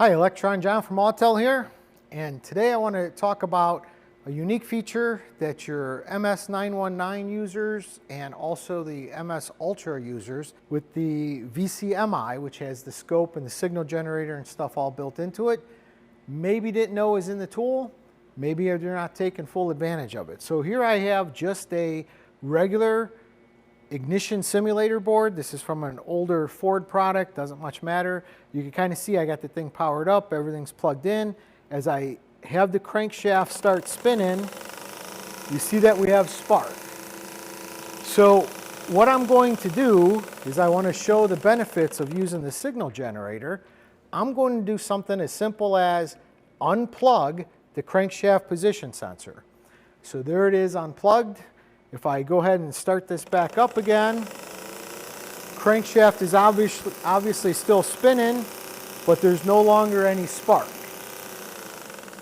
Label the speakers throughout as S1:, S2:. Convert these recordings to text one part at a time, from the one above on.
S1: Hi, Electron, John from Autel here, and today I want to talk about a unique feature that your MS919 users and also the MSUltra users with the VCMI, which has the scope and the signal generator and stuff all built into it, maybe didn't know is in the tool, maybe they're not taking full advantage of it. So here I have just a regular ignition simulator board. This is from an older Ford product, doesn't much matter. You can kind of see I got the thing powered up, everything's plugged in. As I have the crankshaft start spinning, you see that we have spark. So what I'm going to do is I want to show the benefits of using the signal generator. I'm going to do something as simple as unplug the crankshaft position sensor. So there it is unplugged. If I go ahead and start this back up again, crankshaft is obviously still spinning, but there's no longer any spark.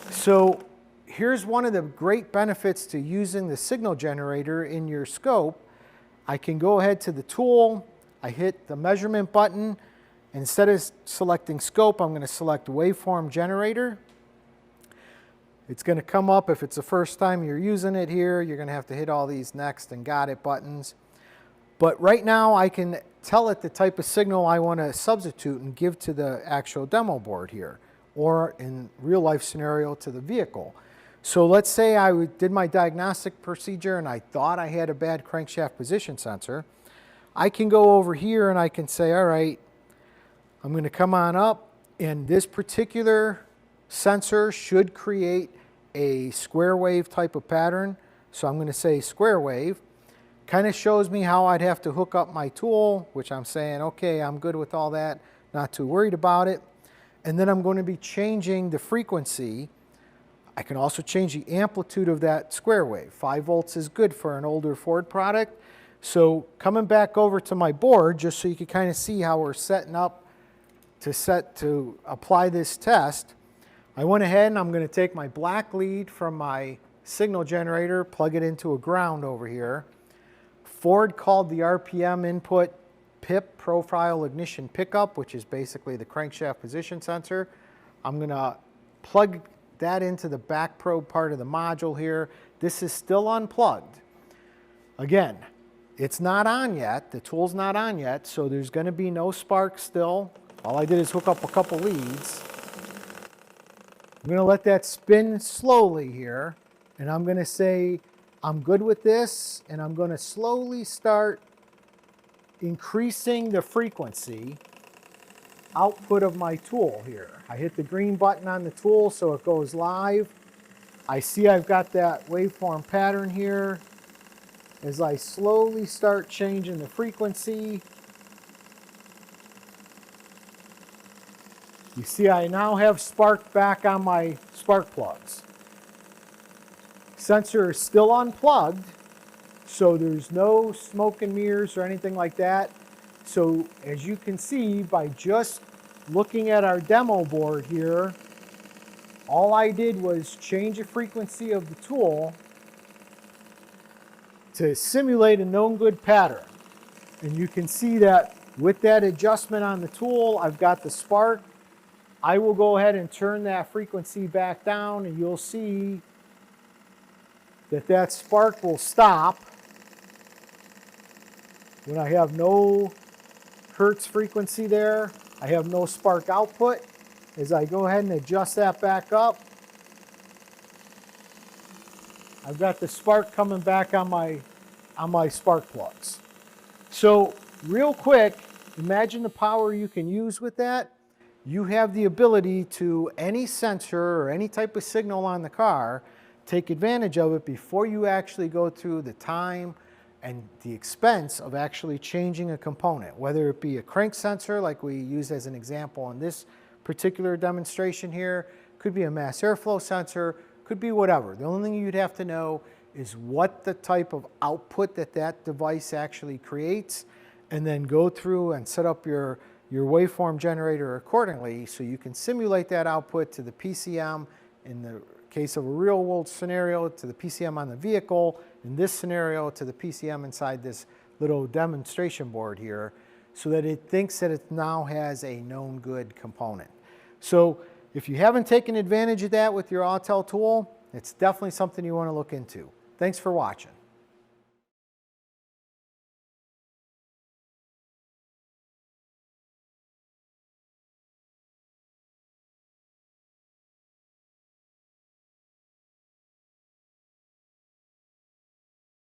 S1: So here's one of the great benefits to using the signal generator in your scope. I can go ahead to the tool, I hit the measurement button. Instead of selecting scope, I'm going to select waveform generator. It's going to come up if it's the first time you're using it here. You're going to have to hit all these next and got it buttons. But right now I can tell it the type of signal I want to substitute and give to the actual demo board here, or in real life scenario to the vehicle. So let's say I did my diagnostic procedure and I thought I had a bad crankshaft position sensor. I can go over here and I can say, all right, I'm going to come on up, and this particular sensor should create a square wave type of pattern. So I'm going to say square wave. Kind of shows me how I'd have to hook up my tool, which I'm saying, okay, I'm good with all that, not too worried about it. And then I'm going to be changing the frequency. I can also change the amplitude of that square wave. 5 volts is good for an older Ford product. So coming back over to my board, just so you can kind of see how we're setting up to apply this test, I went ahead and I'm going to take my black lead from my signal generator, plug it into a ground over here. Ford called the RPM input PIP, profile ignition pickup, which is basically the crankshaft position sensor. I'm going to plug that into the back probe part of the module here. This is still unplugged. Again, it's not on yet. The tool's not on yet, so there's going to be no spark still. All I did is hook up a couple leads. I'm going to let that spin slowly here, and I'm going to say I'm good with this, and I'm going to slowly start increasing the frequency output of my tool here. I hit the green button on the tool so it goes live. I see I've got that waveform pattern here. As I slowly start changing the frequency, you see I now have spark back on my spark plugs. Sensor is still unplugged, so there's no smoke and mirrors or anything like that. So as you can see, by just looking at our demo board here, all I did was change the frequency of the tool to simulate a known good pattern. And you can see that with that adjustment on the tool, I've got the spark. I will go ahead and turn that frequency back down, and you'll see that that spark will stop when I have no hertz frequency there. I have no spark output. As I go ahead and adjust that back up, I've got the spark coming back on my spark plugs. So real quick, imagine the power you can use with that. You have the ability to, any sensor or any type of signal on the car, take advantage of it before you actually go through the time and the expense of actually changing a component, whether it be a crank sensor like we use as an example in this particular demonstration here, could be a mass airflow sensor, could be whatever. The only thing you'd have to know is what the type of output that device actually creates, and then go through and set up your waveform generator accordingly so you can simulate that output to the PCM, in the case of a real world scenario to the PCM on the vehicle, in this scenario to the PCM inside this little demonstration board here, so that it thinks that it now has a known good component. So if you haven't taken advantage of that with your Autel tool, it's definitely something you want to look into. Thanks for watching.